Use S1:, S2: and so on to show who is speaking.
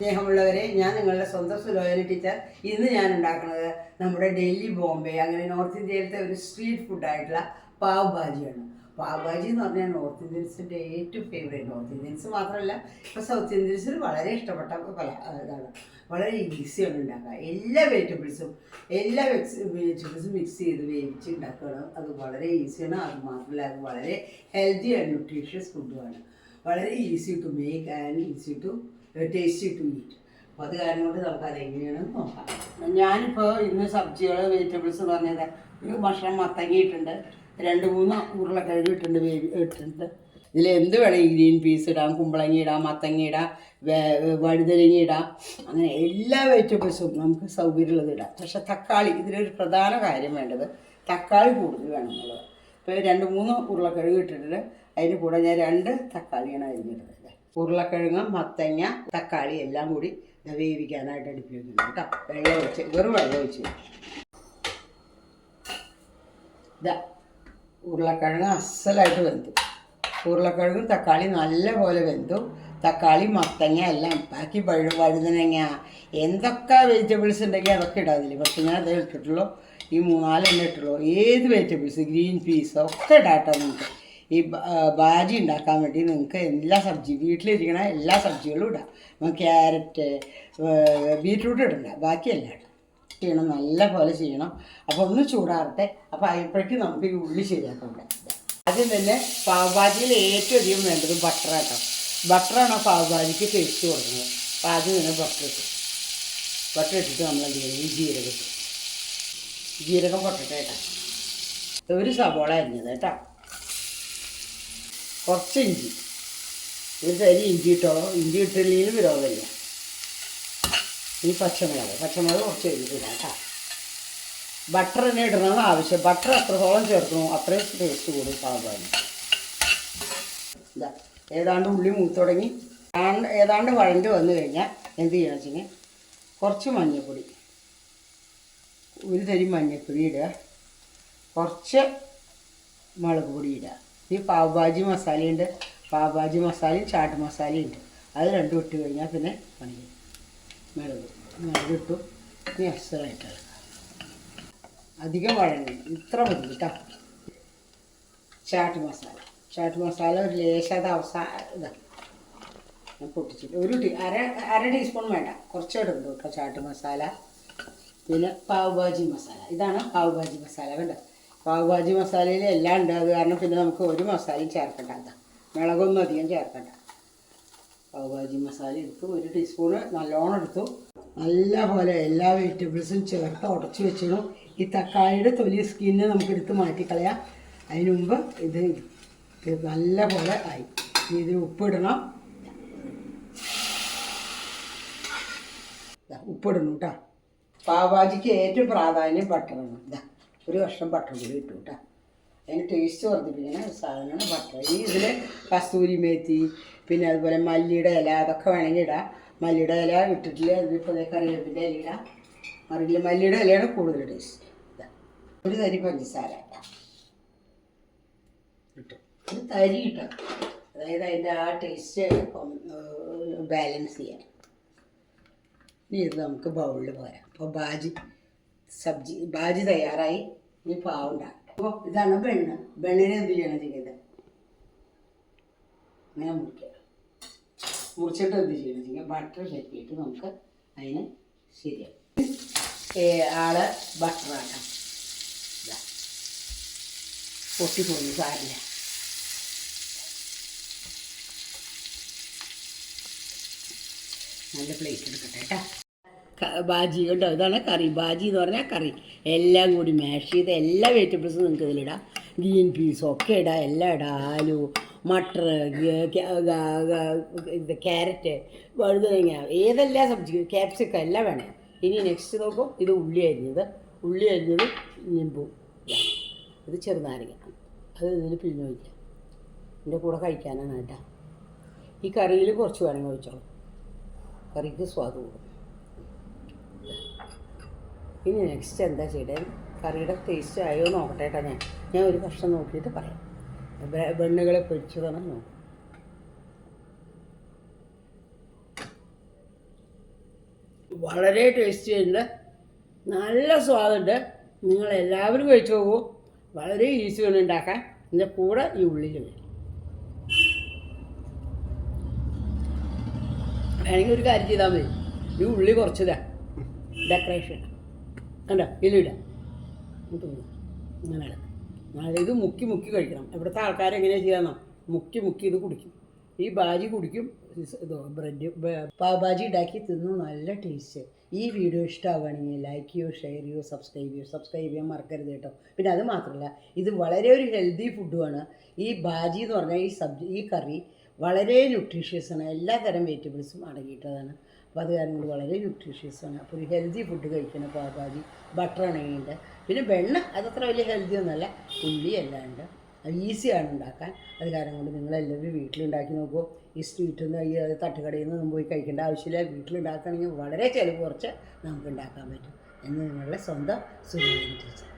S1: സ്നേഹമുള്ളവരെ, ഞാൻ നിങ്ങളുടെ സ്വന്തം സുലോചന ടീച്ചർ. ഇന്ന് ഞാൻ ഉണ്ടാക്കുന്നത് നമ്മുടെ ഡൽഹി, ബോംബെ അങ്ങനെ നോർത്ത് ഇന്ത്യയിലത്തെ ഒരു സ്ട്രീറ്റ് ഫുഡായിട്ടുള്ള പാവ് ഭാജിയാണ്. പാവ് ഭാജി എന്ന് പറഞ്ഞാൽ നോർത്ത് ഇന്ത്യൻസിൻ്റെ ഏറ്റവും ഫേവറേറ്റ്. നോർത്ത് ഇന്ത്യൻസ് മാത്രമല്ല, ഇപ്പോൾ സൗത്ത് ഇന്ത്യൻസിന് വളരെ ഇഷ്ടപ്പെട്ട ഇതാണ്. വളരെ ഈസിയാണ് ഉണ്ടാക്കുക. എല്ലാ വെജിറ്റബിൾസും മിക്സ് ചെയ്ത് വേവിച്ച് ഉണ്ടാക്കുകയാണ്. അത് വളരെ ഈസിയാണ്. അത് മാത്രമല്ല, അത് വളരെ ഹെൽത്തി ആൻഡ് ന്യൂട്രീഷ്യസ് ഫുഡുമാണ്. വളരെ easy to make and easy to tasty to eat. അപ്പോൾ അത് കാരണം കൊണ്ട് നമുക്ക് അതെങ്ങനെയാണെന്ന് നോക്കാം. ഞാനിപ്പോൾ ഇന്ന് വെജിറ്റബിൾസ് എന്ന് പറഞ്ഞത് ഒരു ഭക്ഷണം മത്തങ്ങിയിട്ടുണ്ട്, 2-3 ഉരുളക്കിഴങ്ങ് ഇട്ടിട്ടുണ്ട്. ഇതിൽ എന്ത് വേണമെങ്കിൽ ഗ്രീൻ പീസ് ഇടാം, കുമ്പളങ്ങ ഇടാം, മത്തങ്ങ ഇടാം, വഴുതനങ്ങ ഇടാം. അങ്ങനെ എല്ലാ വെജിറ്റബിൾസും നമുക്ക് സൗകര്യമുള്ളത് ഇടാം. പക്ഷേ തക്കാളി, ഇതിലൊരു പ്രധാന കാര്യം വേണ്ടത് തക്കാളി കൂടുതൽ വേണം എന്നുള്ളത്. ഇപ്പോൾ 2-3 ഉരുളക്കിഴങ്ങ് ഇട്ടിട്ടുണ്ട്. അതിന് കൂടെ ഞാൻ 2 തക്കാളിയാണ് അരിഞ്ഞിട്ടത്. ഉരുളക്കിഴങ്ങ്, മത്തങ്ങ, തക്കാളി എല്ലാം കൂടി വേവിക്കാനായിട്ട് അടുപ്പിൽ വെക്കുന്നു കേട്ടോ. വെറും വെള്ളം ഒഴിച്ച് ഇതാ ഉരുളക്കിഴങ്ങ് അസലായിട്ട് വെന്തു. ഉരുളക്കിഴങ്ങും തക്കാളി നല്ലപോലെ വെന്തു. തക്കാളി, മത്തങ്ങ എല്ലാം ബാക്കി വഴുതനങ്ങ എന്തൊക്കെ വെജിറ്റബിൾസ് ഉണ്ടെങ്കിൽ അതൊക്കെ ഇടാതില്ല. പക്ഷെ ഞാൻ അതേ ഇട്ടിട്ടുള്ളൂ, ഈ 3-4 എണ്ണ ഇട്ടുള്ളൂ. ഏത് വെജിറ്റബിൾസ്, ഗ്രീൻ പീസ് ഒക്കെ ഇടാട്ടോ. നിങ്ങൾക്ക് ഈ ഭാജി ഉണ്ടാക്കാൻ വേണ്ടി നിങ്ങൾക്ക് എല്ലാ വീട്ടിലിരിക്കണ എല്ലാ സബ്ജികളും ഇടാം. ക്യാരറ്റ്, ബീറ്റ്റൂട്ട് ഇടണ്ട, ബാക്കിയെല്ലാം ഇടാം. ചെയ്യണം, നല്ല പോലെ ചെയ്യണം. അപ്പോൾ ഒന്ന് ചൂടാറട്ടെ. അപ്പോൾ അപ്പോഴേക്കും നമുക്ക് ഈ ഉള്ളി ശരിയാക്കാൻ പറ്റും. ആദ്യം തന്നെ പാവ് ഭാജിയിൽ ഏറ്റവും അധികം വേണ്ടത് ബട്ടറാട്ടോ. ബട്ടറാണ് പാവ് ഭാജിക്ക് ടേസ്റ്റ് കൊടുക്കുന്നത്. അപ്പോൾ ആദ്യം തന്നെ ബട്ടർ ഇട്ടിട്ട് നമ്മൾ എന്ത് ചെയ്യണം, ഈ ജീരകം പൊട്ടട്ടെ കേട്ടോ. ഒരു സവോള അരിഞ്ഞത് കേട്ടോ, കുറച്ച് ഇഞ്ചി, ഒരു തരി ഇഞ്ചി ഇട്ടോളൂ. ഇഞ്ചി ഇട്ടില്ലെങ്കിലും വിരോധമില്ല. ഈ പച്ചമുളക് കുറച്ച് എഴുതിയിടാം കേട്ടോ. ബട്ടർ തന്നെ ഇടണമെന്ന് ആവശ്യം. ബട്ടർ എത്രത്തോളം ചേർക്കണോ അത്രയും ടേസ്റ്റ് കൂടും പാവ് ഭാജി. ഇതാ ഏതാണ്ട് ഉള്ളി മൂത്ത് തുടങ്ങി, ഏതാണ്ട് വഴണ്ട് വന്നു കഴിഞ്ഞാൽ എന്ത് ചെയ്യണം വെച്ചാൽ കുറച്ച് മഞ്ഞൾപ്പൊടി, ഒരു തരി മഞ്ഞൾപ്പൊടി ഇടുക, കുറച്ച് മുളക് പൊടി ഇടുക. ഈ പാവ് ഭാജി മസാലയുണ്ട്, പാവ് ഭാജി മസാലയും ചാട്ട് മസാലയുണ്ട്. അത് രണ്ടും ഇട്ട് കഴിഞ്ഞാൽ പിന്നെ പണി മുളകിട്ടു. ഇനി അസലായിട്ട് അധികം വഴങ്ങി ഇത്ര മതി കേട്ടോ. ചാട്ട് മസാല ഒരു ലേശം ഇതാ ഞാൻ പൊട്ടിച്ചിട്ട് അര ടീസ്പൂൺ വേണ്ട, കുറച്ച് ഇടുന്നു കേട്ടോ ചാട്ട് മസാല. പിന്നെ പാവ് ഭാജി മസാല, ഇതാണ് പാവ് ഭാജി മസാല. കണ്ടോ, പാവ് ഭാജി മസാലയിൽ എല്ലാം ഉണ്ട്. അത് കാരണം പിന്നെ നമുക്ക് ഒരു മസാലയും ചേർക്കണ്ട. എന്താ മുളകൊന്നും അധികം ചേർക്കണ്ട. പാവ് ഭാജി മസാല എടുത്തു, 1 ടീസ്പൂണ് നല്ലോണം എടുത്തു. നല്ല പോലെ എല്ലാ വെജിറ്റബിൾസും ചേർത്ത് ഉടച്ച് വെച്ചിടും. ഈ തക്കാളിയുടെ സ്കിന്ന് നമുക്ക് എടുത്ത് മാറ്റിക്കളയാം. അതിന് മുമ്പ് ഇത് നല്ല പോലെ ആയി. ഇതിന് ഉപ്പിടണം, ഉപ്പിടണം കേട്ടോ. പാവ് ഭാജിക്ക് ഏറ്റവും പ്രാധാന്യം ബട്ടറാണ്. ഇതാ ഒരു കഷ്ണം ബട്ടർ കൂടി ഇട്ടു കേട്ടോ. അതിന് ടേസ്റ്റ് വർദ്ധിപ്പിക്കുന്ന ഒരു സാധനമാണ് ബട്ടർ. ഇതിൽ കസ്തൂരി മേത്തി, പിന്നെ അതുപോലെ മല്ലിയുടെ ഇല, അതൊക്കെ വേണമെങ്കിൽ ഇടാം. മല്ലിയുടെ ഇല ഇട്ടിട്ടില്ല, അതിപ്പോൾ കറിവേപ്പിൻ്റെ ഇല ഇടാം. മല്ലിയുടെ ഇലയാണ് കൂടുതൽ ടേസ്റ്റ്. ഇതാ ഒരു തരി പഞ്ചസാര ഇട്ടു, ഒരു തരി ഇട്ടു. അതായത് അതിൻ്റെ ആ ടേസ്റ്റ് ബാലൻസ് ചെയ്യാൻ. ഇനി ഇത് നമുക്ക് ബൗളിൽ പോരാം. അപ്പോൾ ഭാജി തയ്യാറായി. ഇനി പാവുണ്ടാകും. അപ്പോൾ ഇതാണ് ബണ്ണിനെ എന്ത് ചെയ്യണം ചെയ്യുന്നത്, അങ്ങനെ മുറിച്ചിട്ട് എന്ത് ചെയ്യണം ചെയ്യുക, ബട്ടർ കെട്ടിയിട്ട് നമുക്ക് അതിന് ശരിയാവും. ആള് ബട്ടറാക്കാം. പൊട്ടിപ്പോയി സാരില്ല. നല്ല പ്ലേറ്റ് എടുക്കട്ടെ കേട്ടോ. ഭാജി കേട്ടോ, ഇതാണ് കറി. ഭാജി എന്ന് പറഞ്ഞാൽ കറി എല്ലാം കൂടി മാഷ് ചെയ്ത് എല്ലാ വെജിറ്റബിൾസും നിങ്ങൾക്ക് ഇതിലിടാം. ഗ്രീൻ പീസും ഒക്കെ ഇടാം, എല്ലാം ഇടാം. ആലു, മട്ടർ, ക്യാരറ്റ്, വഴുതനങ്ങ, ഏതെല്ലാം സബ്ജി, ക്യാപ്സിക്കം എല്ലാം വേണം. ഇനി നെക്സ്റ്റ് നോക്കും, ഇത് ഉള്ളി അരിഞ്ഞത് നിമ്പു, ഇത് ചെറുനാരങ്ങ, അത് ഇതിൽ പിഴിഞ്ഞ് വയ്ക്കാം. ഇതിൻ്റെ കൂടെ കഴിക്കാനാണ് കേട്ടോ. ഈ കറിയിൽ കുറച്ച് വേണമെങ്കിൽ വെച്ചോളൂ, കറിക്ക് സ്വാദ് കൂടും. ഇനി നെക്സ്റ്റ് എന്താ ചെയ്തത്, കറിയുടെ ടേസ്റ്റ് ആയോ നോക്കട്ടെ കേട്ടോ. ഞാൻ ഒരു കഷ്ണം നോക്കിയിട്ട് പറയാം. ബണ്ണുകളെ പൊരിച്ചതാണ് നോക്കും. വളരെ ടേസ്റ്റി ഉണ്ട്, നല്ല സ്വാദുണ്ട്. നിങ്ങളെല്ലാവരും കഴിച്ചു നോക്കൂ. വളരെ ഈസിയാണ് ഉണ്ടാക്കാൻ. ഇതിൻ്റെ കൂടെ ഈ ഉള്ളിലുണ്ട്. വേണമെങ്കിൽ ഒരു കാര്യം ചെയ്താൽ മതി, ഈ ഉള്ളി കുറച്ചതാ ഡെക്കറേഷൻ കണ്ടോ ഇതിലിടാം തോന്നുന്നു. അങ്ങനെയാണ് ഇത് മുക്കി മുക്കി കഴിക്കണം. ഇവിടുത്തെ ആൾക്കാരെങ്ങനെയാണ് ചെയ്യാന്നോ, മുക്കി മുക്കി ഇത് കുടിക്കും. ഈ ഭാജി കുടിക്കും, ഇത് ബ്രെഡ് പാവ് ഭാജി ഉണ്ടാക്കി തിന്നു. നല്ല ടേസ്റ്റ്. ഈ വീഡിയോ ഇഷ്ടമാവുകയാണെങ്കിൽ ലൈക്ക് ചെയ്യൂ, ഷെയർ ചെയ്യൂ, സബ്സ്ക്രൈബ് ചെയ്യാൻ മറക്കരുത് കേട്ടോ. പിന്നെ അത് മാത്രമല്ല, ഇത് വളരെ ഒരു ഹെൽത്തി ഫുഡുമാണ്. ഈ ഭാജി എന്ന് പറഞ്ഞാൽ ഈ കറി വളരെ ന്യൂട്രീഷ്യസാണ്. എല്ലാ തരം വെജിറ്റബിൾസും അടങ്ങിയിട്ടതാണ്. അപ്പോൾ അത് കാരണം വളരെ ന്യൂട്രീഷ്യസാണ്. അപ്പോൾ ഒരു ഹെൽത്തി ഫുഡ് കഴിക്കണം പാവ് ഭാജി. ബട്ടർ ആണെങ്കിലുണ്ട്, പിന്നെ വെണ്ണ അതത്ര വലിയ ഹെൽത്തി ഒന്നുമല്ല, ഉള്ളി എല്ലാം ഉണ്ട്. അത് ഈസിയാണ് ഉണ്ടാക്കാൻ. അത് കാരണം കൊണ്ട് നിങ്ങളെല്ലാവരും വീട്ടിലുണ്ടാക്കി നോക്കൂ. ഈ സ്ട്രീറ്റിൽ നിന്ന് ഈ തട്ടുകടയിൽ നിന്നൊന്നും പോയി കഴിക്കേണ്ട ആവശ്യമില്ല. വീട്ടിലുണ്ടാക്കുകയാണെങ്കിൽ വളരെ ചിലവ് കുറച്ച് നമുക്ക് ഉണ്ടാക്കാൻ പറ്റും എന്ന് നിങ്ങളുടെ സ്വന്തം സുരേന്ദ്രൻ ടീച്ചർ.